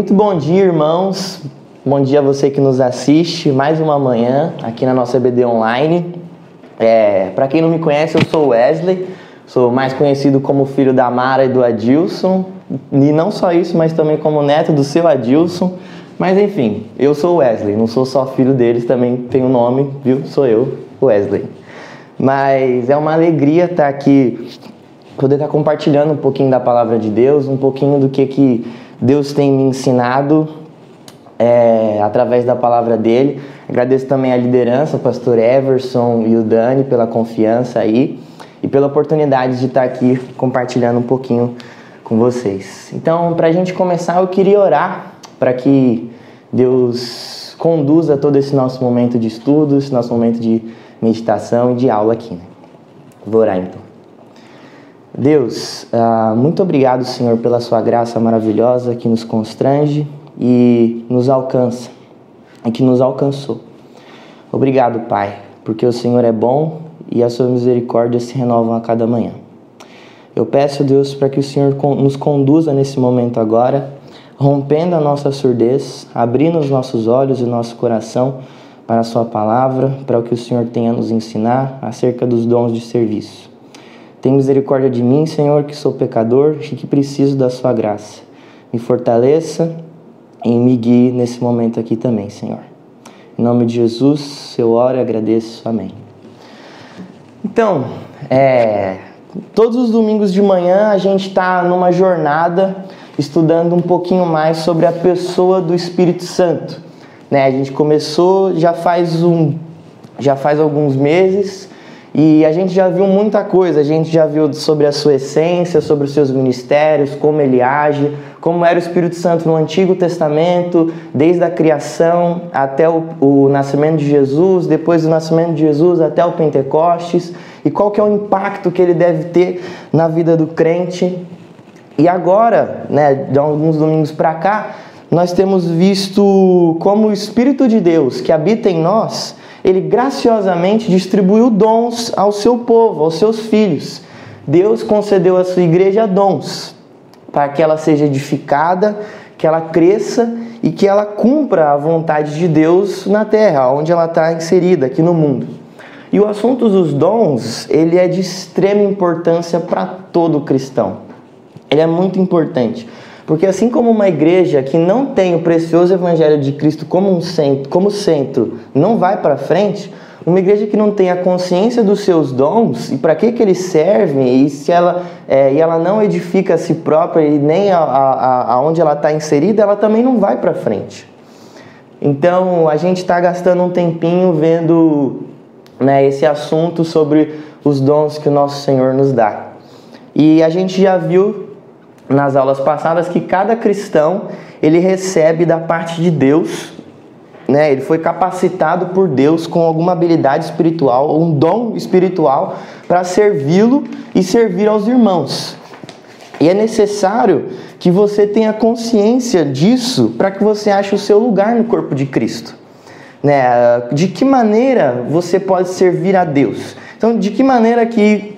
Muito bom dia, irmãos. Bom dia a você que nos assiste. Mais uma manhã aqui na nossa EBD Online. Para quem não me conhece, eu sou Wesley. Sou mais conhecido como filho da Mara e do Adilson. E não só isso, mas também como neto do seu Adilson. Mas enfim, eu sou Wesley. Não sou só filho deles, também tenho nome, viu? Sou eu, Wesley. Mas é uma alegria estar aqui, poder estar compartilhando um pouquinho da palavra de Deus, um pouquinho do que Deus tem me ensinado através da palavra dele. Agradeço também a liderança, o pastor Everson e o Dani, pela confiança aí e pela oportunidade de estar aqui compartilhando um pouquinho com vocês. Então, para a gente começar, eu queria orar para que Deus conduza todo esse nosso momento de estudo, esse nosso momento de meditação e de aula aqui, né? Vou orar então. Deus, muito obrigado, Senhor, pela sua graça maravilhosa que nos constrange e nos alcança, e que nos alcançou. Obrigado, Pai, porque o Senhor é bom e as suas misericórdias se renovam a cada manhã. Eu peço, Deus, para que o Senhor nos conduza nesse momento agora, rompendo a nossa surdez, abrindo os nossos olhos e nosso coração para a sua palavra, para o que o Senhor tem a nos ensinar acerca dos dons de serviço. Tem misericórdia de mim, Senhor, que sou pecador e que preciso da sua graça. Me fortaleça e me guie nesse momento aqui também, Senhor. Em nome de Jesus, eu oro e agradeço. Amém. Então, todos os domingos de manhã a gente está numa jornada estudando um pouquinho mais sobre a pessoa do Espírito Santo. A gente começou já faz alguns meses e a gente já viu muita coisa. A gente já viu sobre a sua essência, sobre os seus ministérios, como ele age, como era o Espírito Santo no Antigo Testamento, desde a criação até o nascimento de Jesus, depois do nascimento de Jesus até o Pentecostes, e qual que é o impacto que ele deve ter na vida do crente. E agora, de alguns domingos para cá, nós temos visto como o Espírito de Deus que habita em nós, ele graciosamente distribuiu dons ao seu povo, aos seus filhos. Deus concedeu à sua igreja dons, para que ela seja edificada, que ela cresça e que ela cumpra a vontade de Deus na terra, onde ela está inserida, aqui no mundo. E o assunto dos dons, ele é de extrema importância para todo cristão. Ele é muito importante, porque assim como uma igreja que não tem o precioso Evangelho de Cristo como centro não vai para frente, uma igreja que não tem a consciência dos seus dons e para que eles servem, e se ela não edifica a si própria e nem aonde ela está inserida, ela também não vai para frente. Então a gente está gastando um tempinho vendo esse assunto sobre os dons que o nosso Senhor nos dá. E a gente já viu nas aulas passadas que cada cristão ele recebe da parte de Deus, ele foi capacitado por Deus com alguma habilidade espiritual, um dom espiritual para servi-lo e servir aos irmãos. E é necessário que você tenha consciência disso para que você ache o seu lugar no corpo de Cristo. De que maneira você pode servir a Deus? Então, de que maneira que,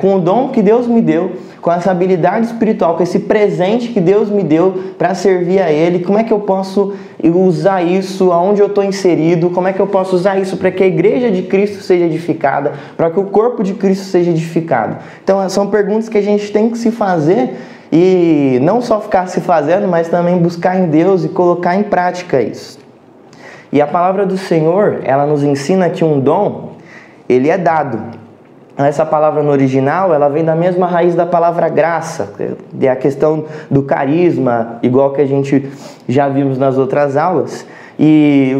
com o dom que Deus me deu, com essa habilidade espiritual, com esse presente que Deus me deu para servir a Ele, como é que eu posso usar isso, aonde eu estou inserido, como é que eu posso usar isso para que a igreja de Cristo seja edificada, para que o corpo de Cristo seja edificado? Então, são perguntas que a gente tem que se fazer e não só ficar se fazendo, mas também buscar em Deus e colocar em prática isso. E a palavra do Senhor, ela nos ensina que um dom, ele é dado. Essa palavra no original, ela vem da mesma raiz da palavra graça, é a questão do carisma, igual que a gente já vimos nas outras aulas. E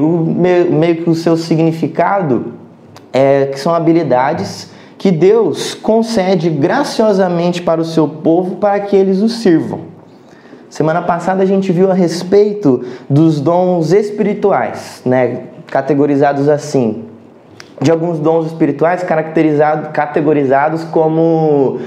meio que o seu significado que são habilidades que Deus concede graciosamente para o seu povo para que eles o sirvam. Semana passada a gente viu a respeito dos dons espirituais, categorizados assim. De alguns dons espirituais categorizados como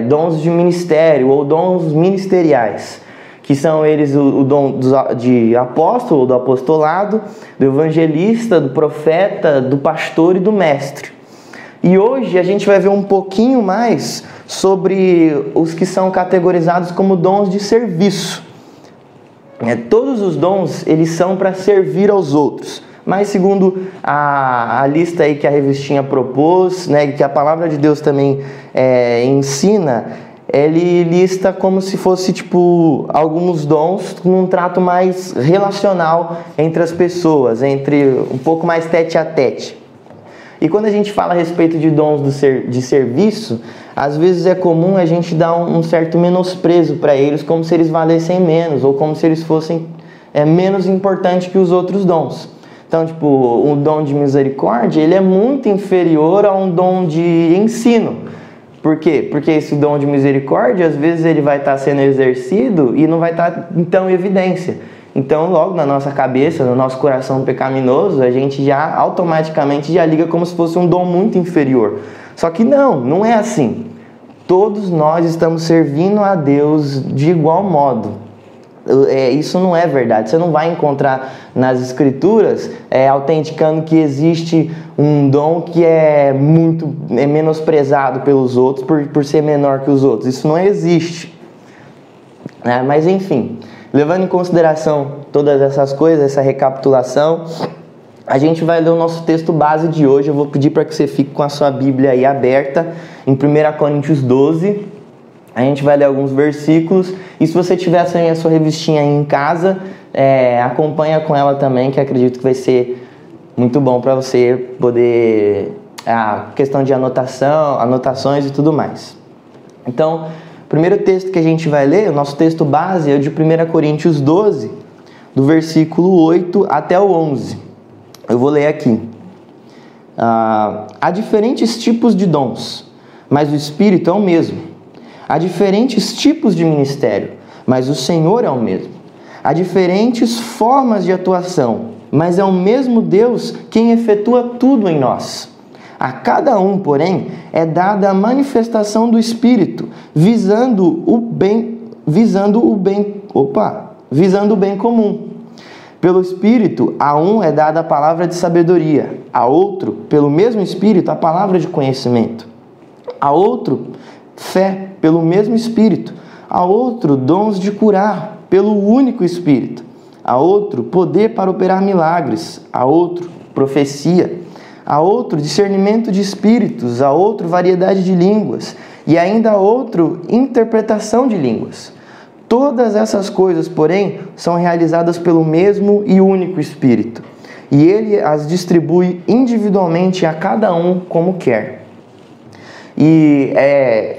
dons de ministério ou dons ministeriais, que são eles o dom de apóstolo, do apostolado, do evangelista, do profeta, do pastor e do mestre. E hoje a gente vai ver um pouquinho mais sobre os que são categorizados como dons de serviço. todos os dons, eles são para servir aos outros. Mas segundo a lista aí que a revistinha propôs, né, que a palavra de Deus também ensina, ele lista como se fosse tipo alguns dons num trato mais relacional entre as pessoas, um pouco mais tete a tete. E quando a gente fala a respeito de dons de serviço, às vezes é comum a gente dar um certo menosprezo para eles, como se eles valessem menos, ou como se eles fossem menos importantes que os outros dons. Então, tipo, o dom de misericórdia, ele é muito inferior a um dom de ensino. Por quê? Porque esse dom de misericórdia, às vezes ele vai estar sendo exercido e não vai estar, então, em evidência. Então, logo na nossa cabeça, no nosso coração pecaminoso, a gente já automaticamente já liga como se fosse um dom muito inferior. Só que não é assim. Todos nós estamos servindo a Deus de igual modo. Isso não é verdade. Você não vai encontrar nas Escrituras autenticando que existe um dom que é menosprezado pelos outros por ser menor que os outros. Isso não existe. Mas enfim, levando em consideração todas essas coisas, essa recapitulação, a gente vai ler o nosso texto base de hoje. Eu vou pedir para que você fique com a sua Bíblia aí aberta em 1 Coríntios 12. A gente vai ler alguns versículos. E se você tiver a sua revistinha aí em casa, acompanha com ela também, que acredito que vai ser muito bom para você poder... A questão de anotações e tudo mais. Então, o primeiro texto que a gente vai ler, o nosso texto base, é o de 1 Coríntios 12, do versículo 8 até o 11. Eu vou ler aqui. Há diferentes tipos de dons, mas o Espírito é o mesmo. Há diferentes tipos de ministério, mas o Senhor é o mesmo. Há diferentes formas de atuação, mas é o mesmo Deus quem efetua tudo em nós. A cada um, porém, é dada a manifestação do Espírito, visando o bem comum. Pelo Espírito, a um é dada a palavra de sabedoria, a outro, pelo mesmo Espírito, a palavra de conhecimento, a outro, fé, pelo mesmo Espírito, a outro, dons de curar, pelo único Espírito, a outro, poder para operar milagres, a outro, profecia, a outro, discernimento de espíritos, a outro, variedade de línguas, e ainda a outro, interpretação de línguas. Todas essas coisas, porém, são realizadas pelo mesmo e único Espírito, e Ele as distribui individualmente a cada um como quer. E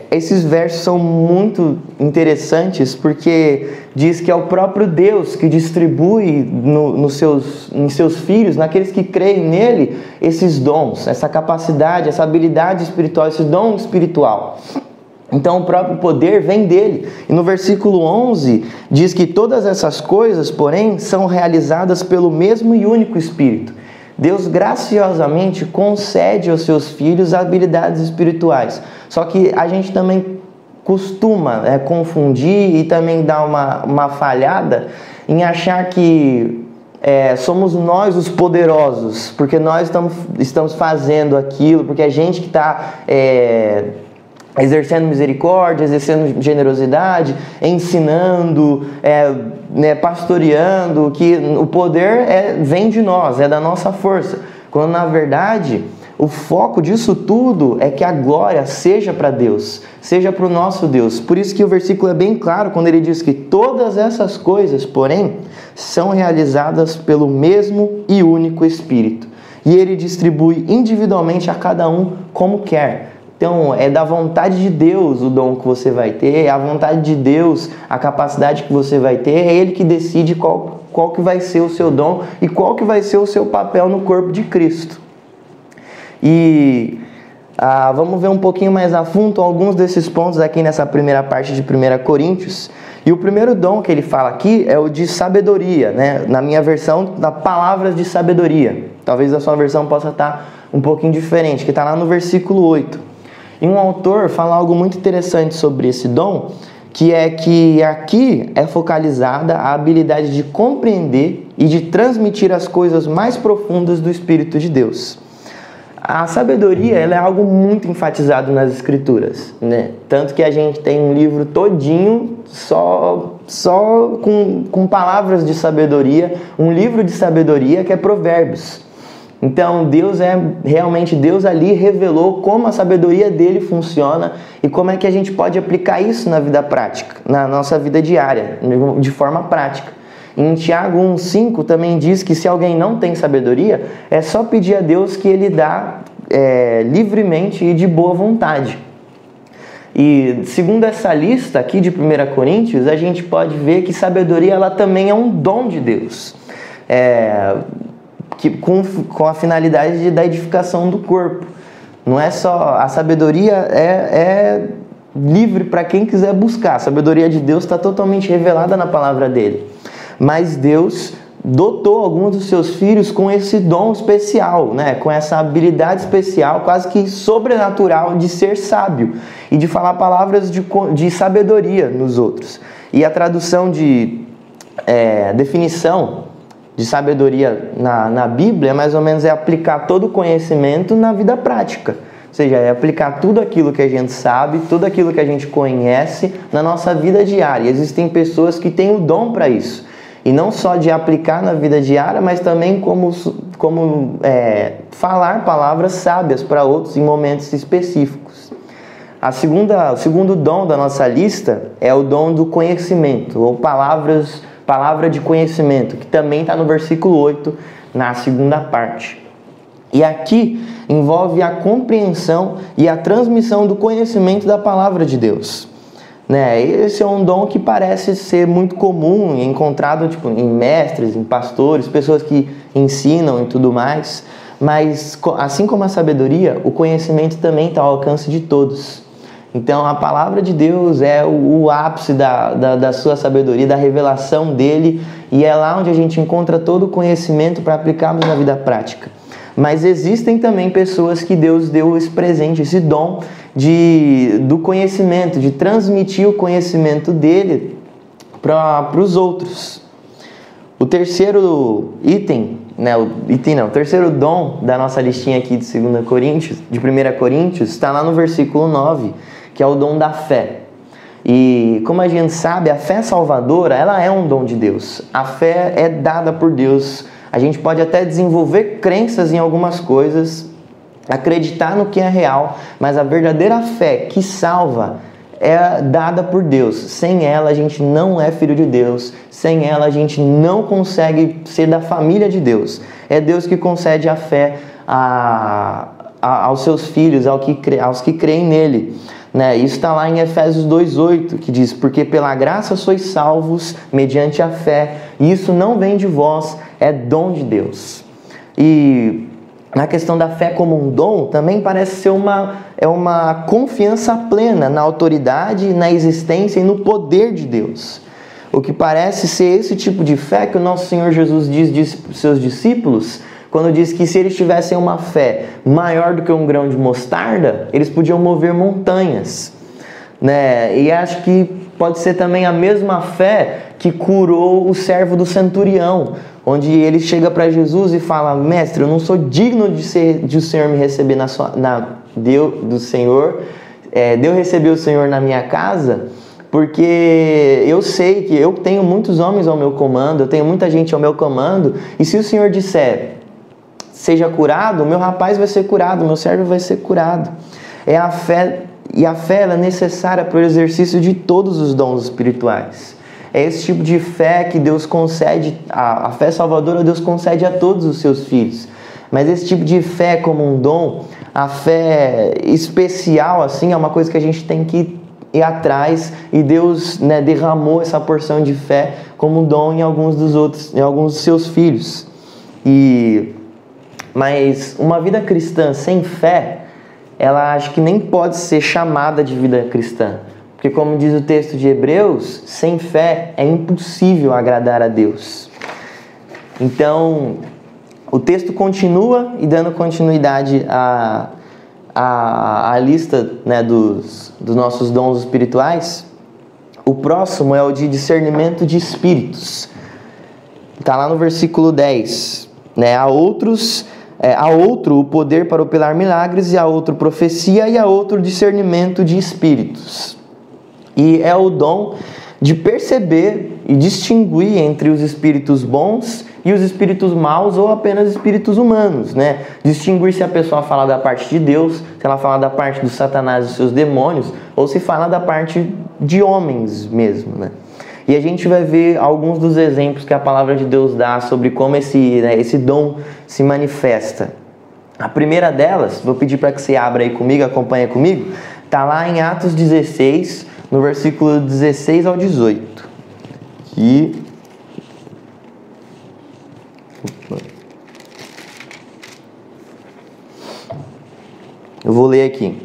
esses versos são muito interessantes porque diz que é o próprio Deus que distribui em seus filhos, naqueles que creem nele, esses dons, essa capacidade, essa habilidade espiritual, esse dom espiritual. Então o próprio poder vem dele. E no versículo 11 diz que todas essas coisas, porém, são realizadas pelo mesmo e único Espírito. Deus graciosamente concede aos seus filhos habilidades espirituais. Só que a gente também costuma confundir e também dar uma falhada em achar que somos nós os poderosos, porque nós estamos fazendo aquilo, porque a gente que está exercendo misericórdia, exercendo generosidade, ensinando, pastoreando, que o poder vem de nós, é da nossa força. Quando na verdade o foco disso tudo é que a glória seja para Deus, seja para o nosso Deus. Por isso que o versículo é bem claro quando ele diz que todas essas coisas, porém, são realizadas pelo mesmo e único Espírito. E ele distribui individualmente a cada um como quer. Então, é da vontade de Deus o dom que você vai ter, é a vontade de Deus, a capacidade que você vai ter, é Ele que decide qual que vai ser o seu dom e qual que vai ser o seu papel no corpo de Cristo. E vamos ver um pouquinho mais a fundo alguns desses pontos aqui nessa primeira parte de 1 Coríntios. E o primeiro dom que ele fala aqui é o de sabedoria, né? Na minha versão, da palavras de sabedoria. Talvez a sua versão possa estar um pouquinho diferente, que está lá no versículo 8. E um autor fala algo muito interessante sobre esse dom, que é que aqui é focalizada a habilidade de compreender e de transmitir as coisas mais profundas do Espírito de Deus. A sabedoria, ela é algo muito enfatizado nas Escrituras, né? Tanto que a gente tem um livro todinho só com palavras de sabedoria, um livro de sabedoria que é Provérbios. Então Deus ali revelou como a sabedoria dele funciona e como é que a gente pode aplicar isso na vida prática, na nossa vida diária, de forma prática. Em Tiago 1,5 também diz que se alguém não tem sabedoria, é só pedir a Deus que Ele dá livremente e de boa vontade. E segundo essa lista aqui de 1 Coríntios, a gente pode ver que sabedoria ela também é um dom de Deus, com a finalidade da edificação do corpo. Não é só a sabedoria é livre para quem quiser buscar. A sabedoria de Deus está totalmente revelada na palavra dele. Mas Deus dotou alguns dos seus filhos com esse dom especial, né? Com essa habilidade especial, quase que sobrenatural, de ser sábio e de falar palavras de sabedoria nos outros. E a tradução definição de sabedoria na Bíblia, mais ou menos, é aplicar todo o conhecimento na vida prática. Ou seja, é aplicar tudo aquilo que a gente sabe, tudo aquilo que a gente conhece na nossa vida diária. Existem pessoas que têm o dom para isso. E não só de aplicar na vida diária, mas também como falar palavras sábias para outros em momentos específicos. O segundo dom da nossa lista é o dom do conhecimento, ou palavra de conhecimento, que também está no versículo 8, na segunda parte. E aqui envolve a compreensão e a transmissão do conhecimento da palavra de Deus. Esse é um dom que parece ser muito comum, encontrado em mestres, em pastores, pessoas que ensinam e tudo mais, mas assim como a sabedoria, o conhecimento também está ao alcance de todos. Então a palavra de Deus é o ápice da sua sabedoria, da revelação dele, e é lá onde a gente encontra todo o conhecimento para aplicarmos na vida prática. Mas existem também pessoas que Deus deu esse presente, esse dom do conhecimento, de transmitir o conhecimento dele para os outros. O terceiro o terceiro dom da nossa listinha aqui de 1 Coríntios, está lá no versículo 9, que é o dom da fé. E como a gente sabe, a fé salvadora, ela é um dom de Deus. A fé é dada por Deus. A gente pode até desenvolver crenças em algumas coisas, acreditar no que é real, mas a verdadeira fé que salva é dada por Deus. Sem ela a gente não é filho de Deus, sem ela a gente não consegue ser da família de Deus. É Deus que concede a fé aos seus filhos, aos que creem nele. Isso está lá em Efésios 2,8, que diz: porque pela graça sois salvos mediante a fé, e isso não vem de vós, é dom de Deus. E na questão da fé como um dom, também parece ser uma confiança plena na autoridade, na existência e no poder de Deus. O que parece ser esse tipo de fé que o nosso Senhor Jesus diz para os seus discípulos, quando diz que se eles tivessem uma fé maior do que um grão de mostarda, eles podiam mover montanhas. E acho que pode ser também a mesma fé que curou o servo do centurião, onde ele chega para Jesus e fala: mestre, eu não sou digno de o Senhor me receber de eu receber o Senhor na minha casa, porque eu sei que eu tenho muitos homens ao meu comando, eu tenho muita gente ao meu comando, e se o Senhor disser seja curado, o meu rapaz vai ser curado, o meu servo vai ser curado. É a fé, e a fé é necessária para o exercício de todos os dons espirituais. É esse tipo de fé que Deus concede, a fé salvadora Deus concede a todos os seus filhos. Mas esse tipo de fé como um dom, a fé especial, assim, é uma coisa que a gente tem que ir atrás, e Deus derramou essa porção de fé como um dom em alguns dos seus filhos. Mas uma vida cristã sem fé, ela acho que nem pode ser chamada de vida cristã. Porque como diz o texto de Hebreus, sem fé é impossível agradar a Deus. Então, o texto continua, e dando continuidade à lista dos nossos dons espirituais, o próximo é o de discernimento de espíritos. Está lá no versículo 10. Há outros a outro o poder para operar milagres, e a outro profecia, e a outro discernimento de espíritos. E é o dom de perceber e distinguir entre os espíritos bons e os espíritos maus, ou apenas espíritos humanos, né? Distinguir se a pessoa fala da parte de Deus, se ela fala da parte do Satanás e seus demônios, ou se fala da parte de homens mesmo, né? E a gente vai ver alguns dos exemplos que a palavra de Deus dá sobre como esse dom se manifesta. A primeira delas, vou pedir para que você abra aí comigo, acompanha comigo, está lá em Atos 16, no versículo 16 ao 18. E eu vou ler aqui.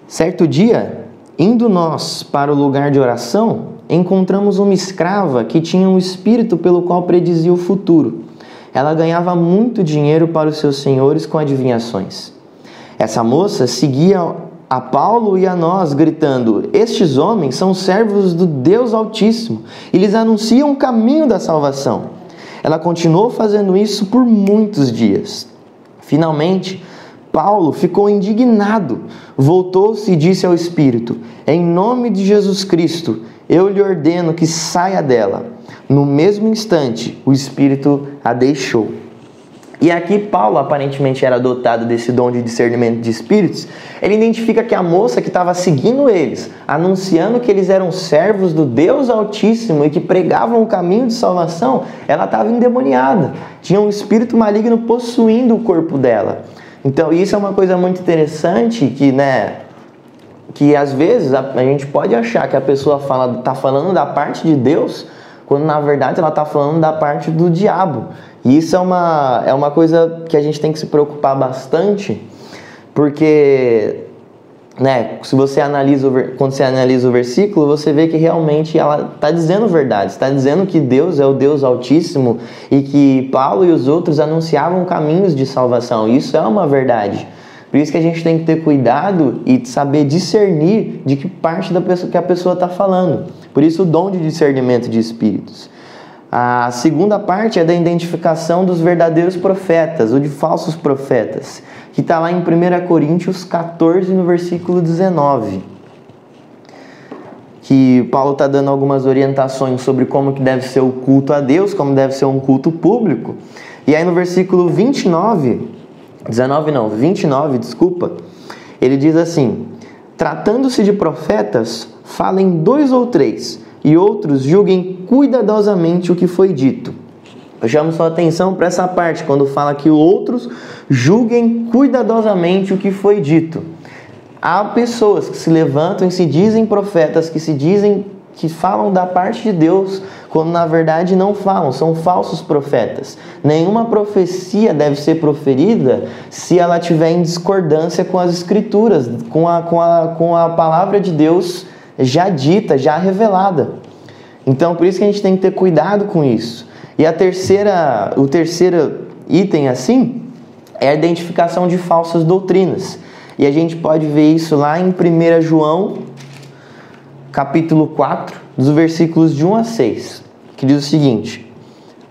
Certo dia, indo nós para o lugar de oração, encontramos uma escrava que tinha um espírito pelo qual predizia o futuro. Ela ganhava muito dinheiro para os seus senhores com adivinhações. Essa moça seguia a Paulo e a nós, gritando: estes homens são servos do Deus Altíssimo e lhes anunciam o caminho da salvação. Ela continuou fazendo isso por muitos dias. Finalmente, Paulo ficou indignado, voltou-se e disse ao Espírito: em nome de Jesus Cristo, eu lhe ordeno que saia dela. No mesmo instante, o Espírito a deixou. E aqui Paulo aparentemente era dotado desse dom de discernimento de espíritos. Ele identifica que a moça que estava seguindo eles, anunciando que eles eram servos do Deus Altíssimo e que pregavam o caminho de salvação, ela estava endemoniada. Tinha um espírito maligno possuindo o corpo dela. Então isso é uma coisa muito interessante que às vezes a gente pode achar que a pessoa está falando da parte de Deus, quando na verdade ela está falando da parte do diabo. E isso é uma coisa que a gente tem que se preocupar bastante, porque se você quando você analisa o versículo, você vê que realmente ela está dizendo verdade, está dizendo que Deus é o Deus Altíssimo e que Paulo e os outros anunciavam caminhos de salvação. Isso é uma verdade. Por isso que a gente tem que ter cuidado e saber discernir de que parte da pessoa que a pessoa está falando. Por isso o dom de discernimento de espíritos. A segunda parte é da identificação dos verdadeiros profetas, ou de falsos profetas, que está lá em 1 Coríntios 14, no versículo 19. Que Paulo está dando algumas orientações sobre como que deve ser o culto a Deus, como deve ser um culto público. E aí no versículo 29, ele diz assim: tratando-se de profetas, falem 2 ou 3, e outros julguem cuidadosamente o que foi dito. Eu chamo sua atenção para essa parte, quando fala que outros julguem cuidadosamente o que foi dito. Há pessoas que se levantam e se dizem profetas, que falam da parte de Deus, quando na verdade não falam, são falsos profetas. Nenhuma profecia deve ser proferida se ela estiver em discordância com as Escrituras, com a palavra de Deus já dita, já revelada. Então, por isso que a gente tem que ter cuidado com isso. E o terceiro item, assim, é a identificação de falsas doutrinas. E a gente pode ver isso lá em 1 João, capítulo 4, dos versículos de 1 a 6, que diz o seguinte: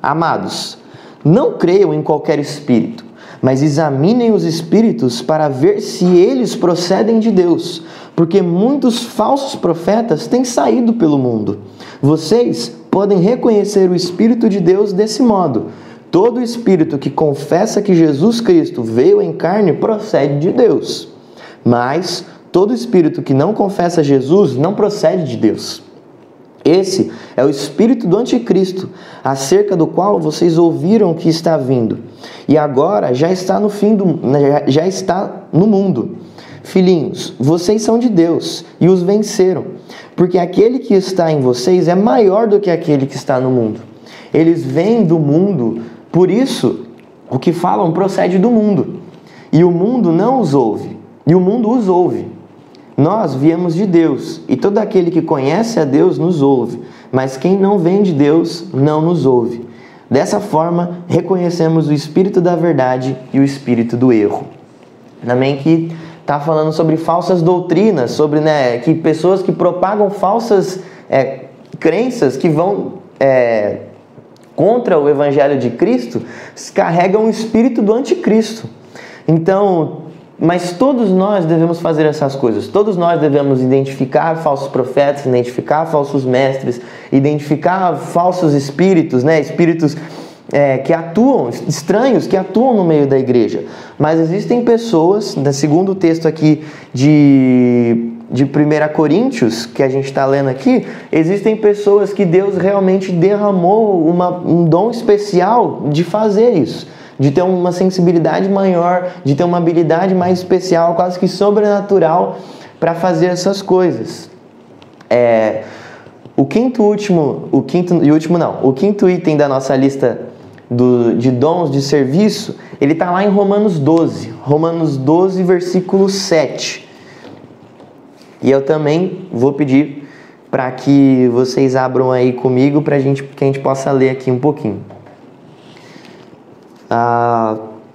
amados, não creiam em qualquer espírito, mas examinem os espíritos para ver se eles procedem de Deus, porque muitos falsos profetas têm saído pelo mundo. Vocês podem reconhecer o Espírito de Deus desse modo: todo espírito que confessa que Jesus Cristo veio em carne procede de Deus, mas todo espírito que não confessa Jesus não procede de Deus. Esse é o espírito do anticristo, acerca do qual vocês ouviram que está vindo, e agora já está no mundo. Filhinhos, vocês são de Deus e os venceram, porque aquele que está em vocês é maior do que aquele que está no mundo. Eles vêm do mundo, por isso o que falam procede do mundo, e o mundo não os ouve, e o mundo os ouve. Nós viemos de Deus, e todo aquele que conhece a Deus nos ouve, mas quem não vem de Deus não nos ouve. Dessa forma, reconhecemos o espírito da verdade e o espírito do erro. Também que está falando sobre falsas doutrinas, sobre que pessoas que propagam falsas crenças que vão contra o evangelho de Cristo, carregam o espírito do anticristo. Então, mas todos nós devemos fazer essas coisas. Todos nós devemos identificar falsos profetas, identificar falsos mestres, identificar falsos espíritos, né? Espíritos que atuam, estranhos, que atuam no meio da igreja. Mas existem pessoas, segundo o texto aqui de 1 Coríntios, que a gente está lendo aqui, existem pessoas que Deus realmente derramou um dom especial de fazer isso, de ter uma sensibilidade maior, de ter uma habilidade mais especial, quase que sobrenatural, para fazer essas coisas. O quinto item da nossa lista de dons de serviço, ele está lá em Romanos 12, versículo 7. E eu também vou pedir para que vocês abram aí comigo que a gente possa ler aqui um pouquinho.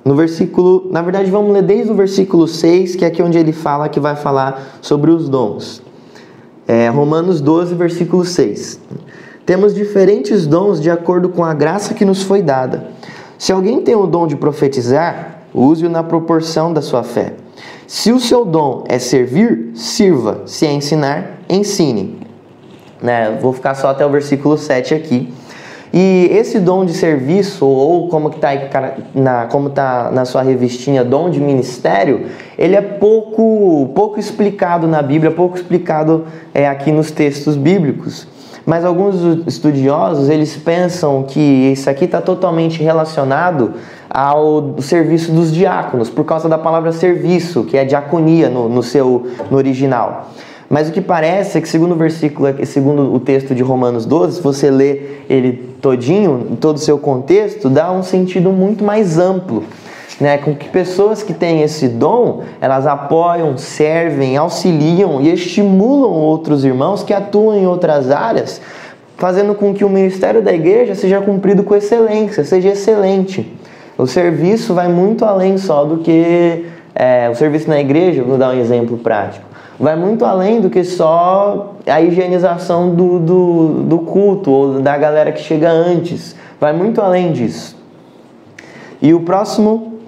No versículo, na verdade vamos ler desde o versículo 6, que é aqui onde ele fala, que vai falar sobre os dons. Romanos 12, versículo 6. Temos diferentes dons de acordo com a graça que nos foi dada. Se alguém tem o dom de profetizar, use-o na proporção da sua fé. Se o seu dom é servir, sirva. Se é ensinar, ensine. Vou ficar só até o versículo 7 aqui. E esse dom de serviço, ou como está na sua revistinha, dom de ministério, ele é pouco explicado na Bíblia, pouco explicado aqui nos textos bíblicos. Mas alguns estudiosos, eles pensam que isso aqui está totalmente relacionado ao serviço dos diáconos, por causa da palavra serviço, que é diaconia no original. Mas o que parece é que, segundo o texto de Romanos 12, se você lê ele todinho, em todo o seu contexto, dá um sentido muito mais amplo, né? Com que pessoas que têm esse dom, elas apoiam, servem, auxiliam e estimulam outros irmãos que atuam em outras áreas, fazendo com que o ministério da igreja seja cumprido com excelência, seja excelente. O serviço vai muito além só do que... o serviço na igreja, vou dar um exemplo prático, vai muito além do que só a higienização do culto ou da galera que chega antes. Vai muito além disso. E o próximo,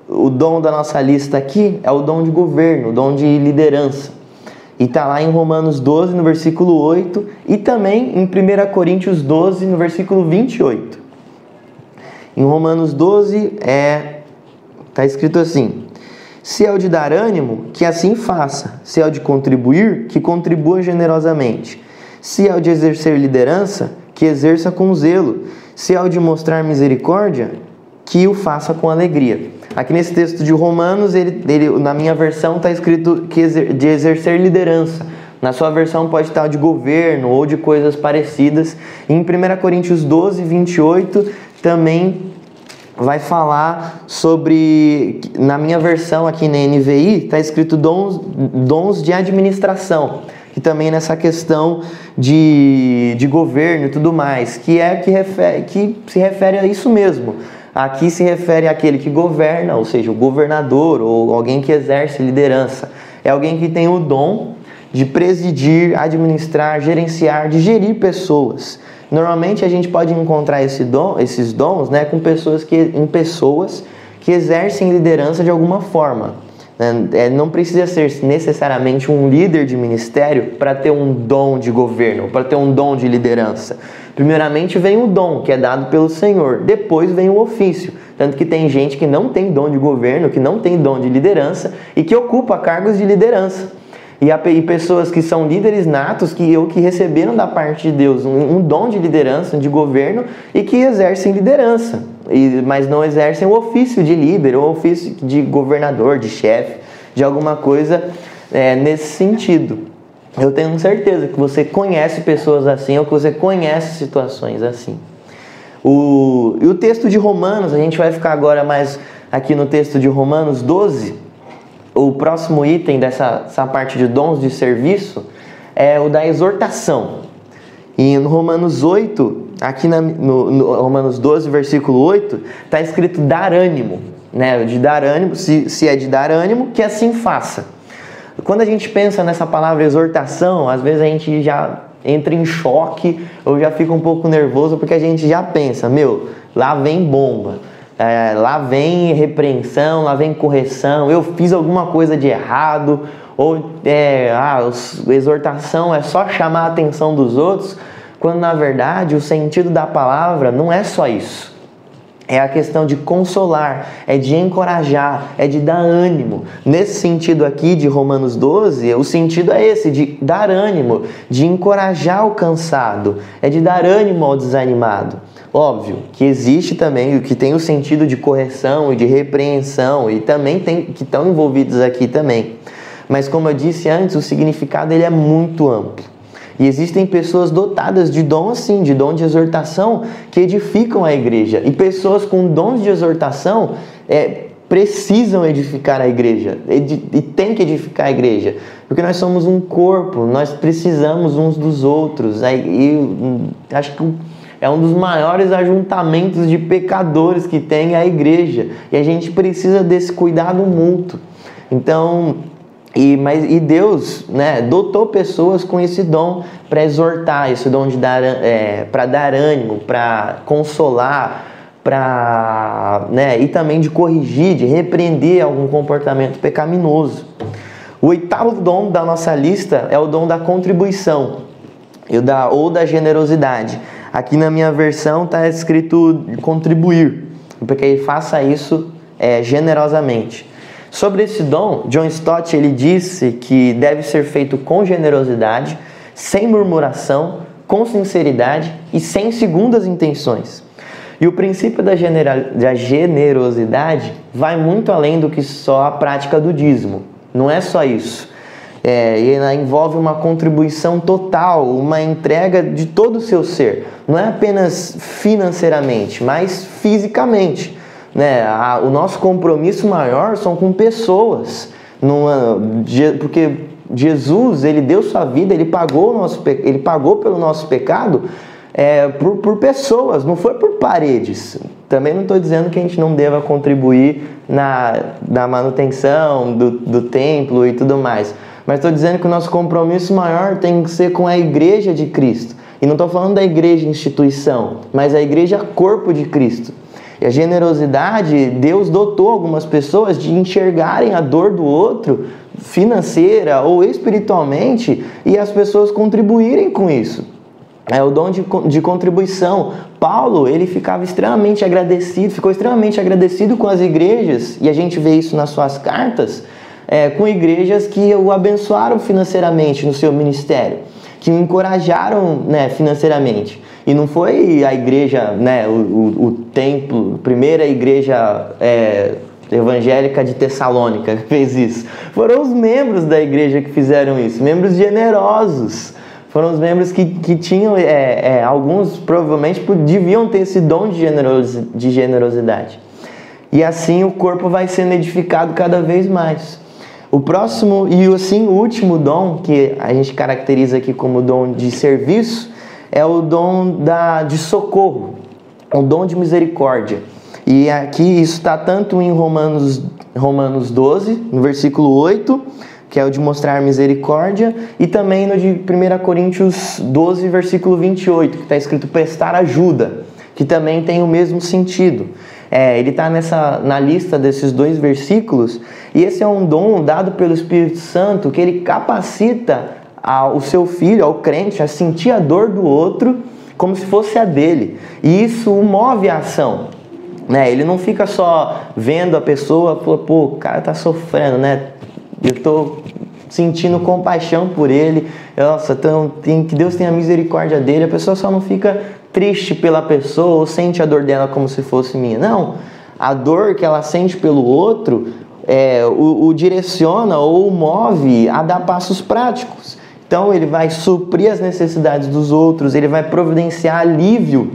o dom da nossa lista aqui, é o dom de governo, o dom de liderança. E está lá em Romanos 12, no versículo 8, e também em 1 Coríntios 12, no versículo 28. Em Romanos 12, está escrito assim: se é o de dar ânimo, que assim faça. Se é o de contribuir, que contribua generosamente. Se é o de exercer liderança, que exerça com zelo. Se é o de mostrar misericórdia, que o faça com alegria. Aqui nesse texto de Romanos, na minha versão está escrito de exercer liderança. Na sua versão pode estar de governo ou de coisas parecidas. Em 1 Coríntios 12, 28, também vai falar sobre, na minha versão aqui na NVI, está escrito dons de administração, que também nessa questão de governo e tudo mais, que se refere a isso mesmo. Aqui se refere àquele que governa, ou seja, o governador ou alguém que exerce liderança. É alguém que tem o dom de presidir, administrar, gerenciar, de gerir pessoas. Normalmente a gente pode encontrar esses dons, né, em pessoas que exercem liderança de alguma forma. Não precisa ser necessariamente um líder de ministério para ter um dom de governo, para ter um dom de liderança. Primeiramente vem o dom, que é dado pelo Senhor. Depois vem o ofício. Tanto que tem gente que não tem dom de governo, que não tem dom de liderança e que ocupa cargos de liderança. E pessoas que são líderes natos, que receberam da parte de Deus um dom de liderança, de governo, e que exercem liderança, mas não exercem o ofício de líder, ou o ofício de governador, de chefe, de alguma coisa nesse sentido. Eu tenho certeza que você conhece pessoas assim, ou que você conhece situações assim. E o texto de Romanos, a gente vai ficar agora mais aqui no texto de Romanos 12, o próximo item dessa parte de dons de serviço é o da exortação. E no Romanos 8, aqui no Romanos 12, versículo 8, está escrito dar ânimo, né? De dar ânimo, se é de dar ânimo, que assim faça. Quando a gente pensa nessa palavra exortação, às vezes a gente já entra em choque, ou já fica um pouco nervoso, porque a gente já pensa, lá vem bomba, lá vem repreensão, lá vem correção, eu fiz alguma coisa de errado, ou exortação é só chamar a atenção dos outros, quando na verdade o sentido da palavra não é só isso. É a questão de consolar, é de encorajar, é de dar ânimo. Nesse sentido aqui de Romanos 12, o sentido é esse, de dar ânimo, de encorajar o cansado, é de dar ânimo ao desanimado. Óbvio que existe também o que tem o sentido de correção e de repreensão, e também tem que estão envolvidos aqui também. Mas como eu disse antes, o significado ele é muito amplo. E existem pessoas dotadas de dom assim, de dom de exortação, que edificam a igreja. E pessoas com dons de exortação precisam edificar a igreja. E tem que edificar a igreja. Porque nós somos um corpo, nós precisamos uns dos outros. E acho que é um dos maiores ajuntamentos de pecadores que tem a igreja. E a gente precisa desse cuidado mútuo. Então... E Deus, dotou pessoas com esse dom para exortar, esse dom de dar, para dar ânimo, para consolar, e também de corrigir, de repreender algum comportamento pecaminoso. O 8º dom da nossa lista é o dom da contribuição ou da generosidade. Aqui na minha versão está escrito contribuir, porque faça isso generosamente. Sobre esse dom, John Stott ele disse que deve ser feito com generosidade, sem murmuração, com sinceridade e sem segundas intenções. E o princípio da generosidade vai muito além do que só a prática do dízimo. Não é só isso. Ela envolve uma contribuição total, uma entrega de todo o seu ser. Não é apenas financeiramente, mas fisicamente. O nosso compromisso maior são com pessoas, porque Jesus ele deu sua vida, ele pagou pelo nosso pecado por pessoas, não foi por paredes. Também não estou dizendo que a gente não deva contribuir na manutenção do templo e tudo mais, mas estou dizendo que o nosso compromisso maior tem que ser com a igreja de Cristo. E não estou falando da igreja instituição, mas a igreja corpo de Cristo. E a generosidade, Deus dotou algumas pessoas de enxergarem a dor do outro, financeira ou espiritualmente, e as pessoas contribuírem com isso. É o dom de contribuição. Paulo, ele ficou extremamente agradecido com as igrejas, e a gente vê isso nas suas cartas, com igrejas que o abençoaram financeiramente no seu ministério, que o encorajaram financeiramente. E não foi a igreja, o templo, a primeira igreja evangélica de Tessalônica que fez isso. Foram os membros da igreja que fizeram isso, membros generosos. Foram os membros que tinham, alguns provavelmente deviam ter esse dom de generosidade. E assim o corpo vai sendo edificado cada vez mais. O próximo e o último dom, que a gente caracteriza aqui como dom de serviço, é o dom de socorro, o dom de misericórdia. E aqui isso está tanto em Romanos 12, no versículo 8, que é o de mostrar misericórdia, e também no de 1 Coríntios 12, versículo 28, que está escrito prestar ajuda, que também tem o mesmo sentido. Ele está na lista desses dois versículos, e esse é um dom dado pelo Espírito Santo, que ele capacita o seu filho, ao crente, a sentir a dor do outro como se fosse a dele. E isso o move a ação. Ele não fica só vendo a pessoa e fala, o cara está sofrendo, eu estou sentindo compaixão por ele. Nossa, então, que Deus tenha misericórdia dele. A pessoa só não fica triste pela pessoa ou sente a dor dela como se fosse minha. Não, a dor que ela sente pelo outro o direciona ou o move a dar passos práticos. Então ele vai suprir as necessidades dos outros, ele vai providenciar alívio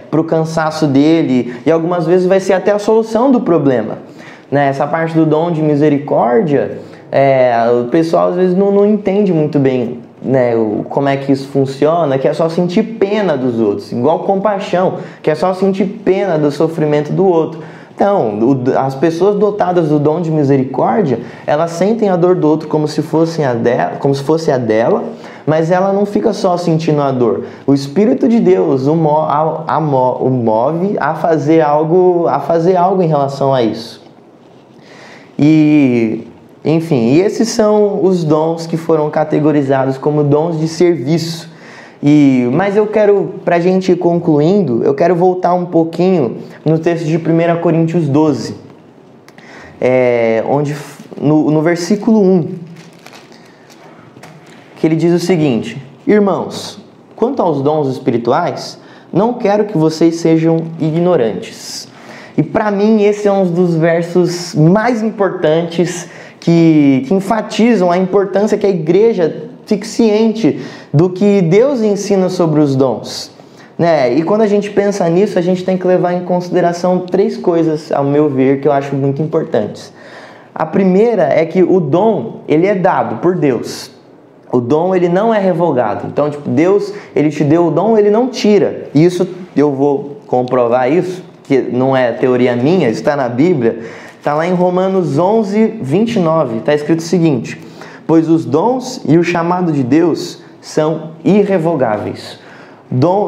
para o cansaço dele, e algumas vezes vai ser até a solução do problema. Essa parte do dom de misericórdia, o pessoal às vezes não entende muito bem como é que isso funciona, que é só sentir pena dos outros, igual compaixão, que é só sentir pena do sofrimento do outro. Não, as pessoas dotadas do dom de misericórdia, elas sentem a dor do outro como se fosse a dela, mas ela não fica só sentindo a dor. O Espírito de Deus o move a fazer algo em relação a isso. E, enfim, esses são os dons que foram categorizados como dons de serviço. Mas eu quero, para a gente ir concluindo, eu quero voltar um pouquinho no texto de 1 Coríntios 12, onde, no versículo 1, que ele diz o seguinte: Irmãos, quanto aos dons espirituais, não quero que vocês sejam ignorantes. E para mim esse é um dos versos mais importantes que enfatizam a importância que a igreja fique ciente do que Deus ensina sobre os dons, né? E quando a gente pensa nisso, a gente tem que levar em consideração 3 coisas, ao meu ver, que eu acho muito importantes. A primeira é que o dom, ele é dado por Deus. O dom, ele não é revogado. Então, Deus, ele te deu o dom, ele não tira. E isso, eu vou comprovar isso, que não é teoria minha, está na Bíblia. Está lá em Romanos 11, 29. Está escrito o seguinte: Pois os dons e o chamado de Deus são irrevogáveis.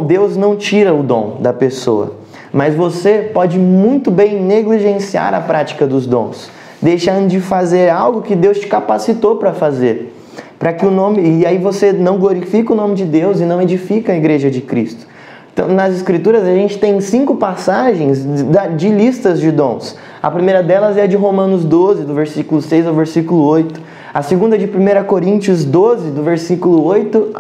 Deus não tira o dom da pessoa, mas você pode muito bem negligenciar a prática dos dons, deixando de fazer algo que Deus te capacitou para fazer, e aí você não glorifica o nome de Deus e não edifica a igreja de Cristo. Então, nas Escrituras a gente tem 5 passagens de listas de dons. A primeira delas é a de Romanos 12, do versículo 6 ao versículo 8. A segunda é de 1 Coríntios 12, do versículo 8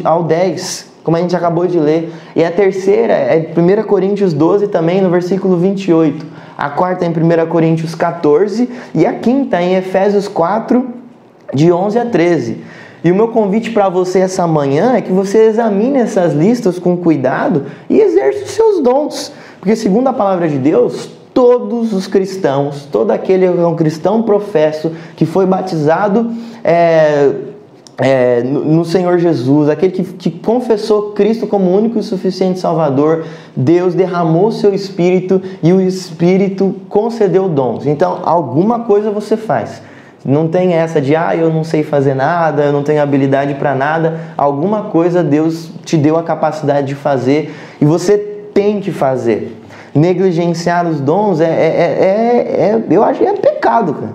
ao 10, como a gente acabou de ler. E a terceira é de 1 Coríntios 12 também, no versículo 28. A quarta é em 1 Coríntios 14 e a quinta é em Efésios 4, de 11 a 13. E o meu convite para você essa manhã é que você examine essas listas com cuidado e exerça os seus dons. Porque segundo a palavra de Deus, todos os cristãos, todo aquele que é um cristão professo, que foi batizado no Senhor Jesus, aquele que confessou Cristo como único e suficiente Salvador, Deus derramou o seu Espírito e o Espírito concedeu dons. Então, alguma coisa você faz. Não tem essa de, eu não sei fazer nada, eu não tenho habilidade para nada. Alguma coisa Deus te deu a capacidade de fazer e você tem que fazer. Negligenciar os dons eu acho que é pecado, cara.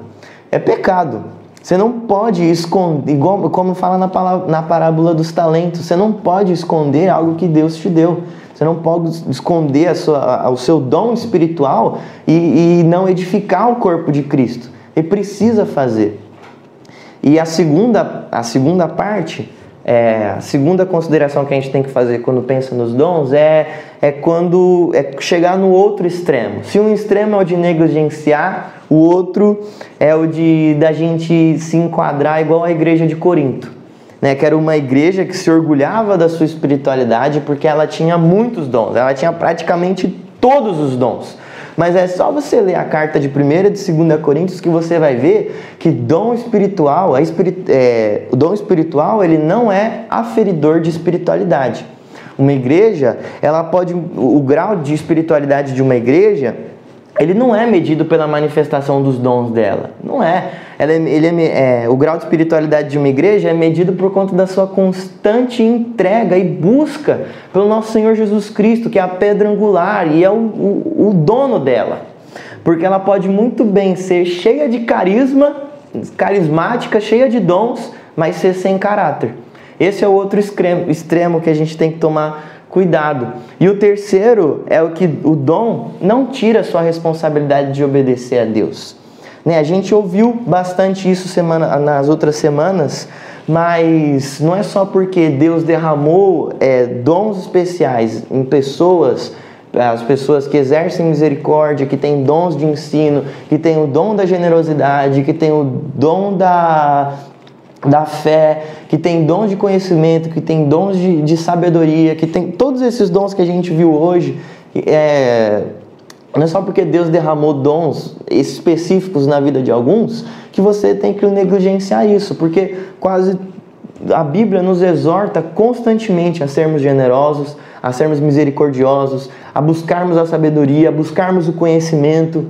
É pecado. Você não pode esconder, igual como fala na parábola dos talentos, você não pode esconder algo que Deus te deu. Você não pode esconder o seu dom espiritual e não edificar o corpo de Cristo. Ele precisa fazer. E a segunda parte, a segunda consideração que a gente tem que fazer quando pensa nos dons é chegar no outro extremo. Se um extremo é o de negligenciar, o outro é o da gente se enquadrar igual a igreja de Corinto, né? Que era uma igreja que se orgulhava da sua espiritualidade porque ela tinha muitos dons, ela tinha praticamente todos os dons. Mas é só você ler a carta de 1 e de 2 Coríntios que você vai ver que dom espiritual, o dom espiritual, ele não é aferidor de espiritualidade. Uma igreja, o grau de espiritualidade de uma igreja, ele não é medido pela manifestação dos dons dela. Não é. O grau de espiritualidade de uma igreja é medido por conta da sua constante entrega e busca pelo nosso Senhor Jesus Cristo, que é a pedra angular e é o dono dela. Porque ela pode muito bem ser cheia de carismática, cheia de dons, mas ser sem caráter. Esse é o outro extremo que a gente tem que tomar cuidado. E o terceiro é o dom não tira a sua responsabilidade de obedecer a Deus. A gente ouviu bastante isso nas outras semanas, mas não é só porque Deus derramou dons especiais em pessoas, as pessoas que exercem misericórdia, que têm dons de ensino, que têm o dom da generosidade, que têm o dom da fé, que tem dons de conhecimento, que tem dons de sabedoria, que tem todos esses dons que a gente viu hoje. Não é só porque Deus derramou dons específicos na vida de alguns que você tem que negligenciar isso, porque quase a Bíblia nos exorta constantemente a sermos generosos, a sermos misericordiosos, a buscarmos a sabedoria, a buscarmos o conhecimento,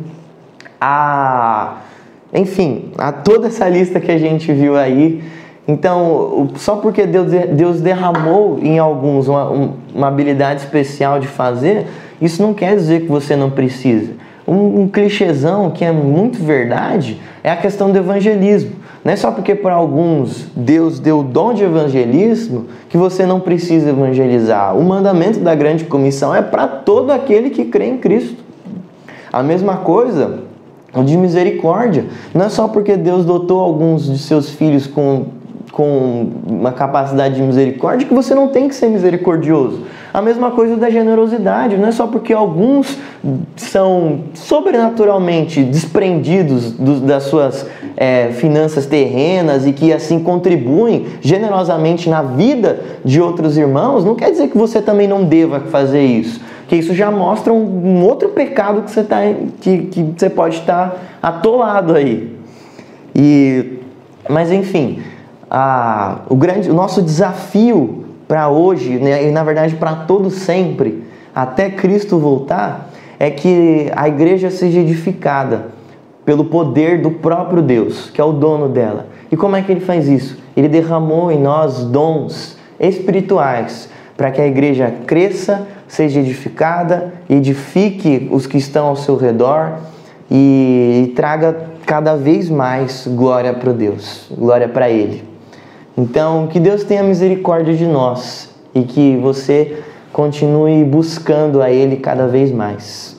enfim, a toda essa lista que a gente viu aí. Então, só porque Deus derramou em alguns uma habilidade especial de fazer, isso não quer dizer que você não precisa. Um clichêzão que é muito verdade é a questão do evangelismo. Não é só porque para alguns Deus deu o dom de evangelismo que você não precisa evangelizar. O mandamento da grande comissão é para todo aquele que crê em Cristo. A mesma coisa o de misericórdia. Não é só porque Deus dotou alguns de seus filhos com uma capacidade de misericórdia que você não tem que ser misericordioso. A mesma coisa da generosidade. Não é só porque alguns são sobrenaturalmente desprendidos das suas finanças terrenas e que assim contribuem generosamente na vida de outros irmãos, não quer dizer que você também não deva fazer isso. Porque isso já mostra um outro pecado que você pode estar atolado aí. Mas enfim, o nosso desafio para hoje, né, e na verdade para todo sempre, até Cristo voltar, é que a igreja seja edificada pelo poder do próprio Deus, que é o dono dela. E como é que Ele faz isso? Ele derramou em nós dons espirituais para que a igreja cresça, seja edificada, edifique os que estão ao seu redor e traga cada vez mais glória para Deus, glória para Ele. Então, que Deus tenha misericórdia de nós e que você continue buscando a Ele cada vez mais.